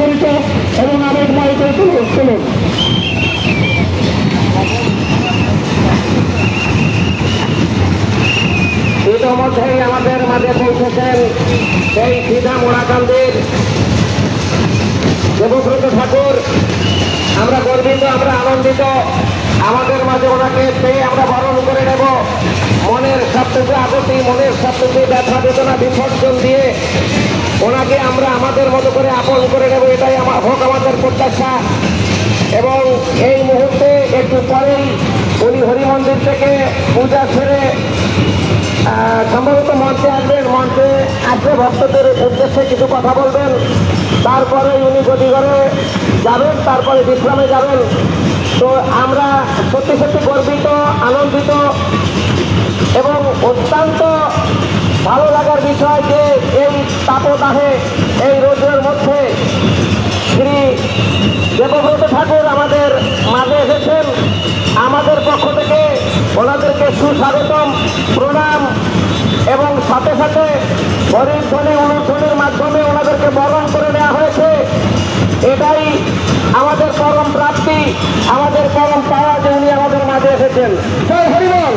জড়িত এবং আবেগময় চলুন। ইতিমধ্যেই আমাদের মাঝে পৌঁছেছেন সেই সিধা মোড়াকান্দির দেবব্রত ঠাকুর। আমরা গর্বিত, আমরা আনন্দিত, আমাদের মাঝে ওনাকে পেয়ে আমরা বরণ করে নেব। মনের সবটুকু আগতি, মনের সবটুকু ব্যথা বেদনা বিসর্জন দিয়ে ওনাকে আমরা আমাদের মতো করে আপন করে নেব, এটাই হোক আমাদের প্রত্যাশা। এবং এই মুহূর্তে একটু পরেই উনি হরিমন্দির থেকে পূজা সেরে সম্ভবত মঞ্চে আসবেন। মঞ্চে আসলে ভক্তদের উদ্দেশ্যে কিছু কথা বলবেন, তারপরে উনি গদিঘরে যাবেন, তারপরে বিশ্রামে যাবেন। তো আমরা সত্যি সত্যি গর্বিত, আনন্দিত এবং অত্যন্ত ভালো লাগার বিষয় যে এই তাপদাহে, এই রোদের মধ্যে শ্রী দেবব্রত ঠাকুর আমাদের মাঝে এসেছেন। আমাদের পক্ষ থেকে ওনাদেরকে সুস্বাগতম, প্রণাম এবং সাথে সাথে হরিধ্বনি অনুধ্বনির মাধ্যমে ওনাদেরকে বরণ করে নেওয়া হয়েছে। এটাই আমাদের পরম প্রাপ্তি, আমাদের পরম পাওয়া যে উনি আমাদের মাঝে এসেছেন। জয় হরিবল।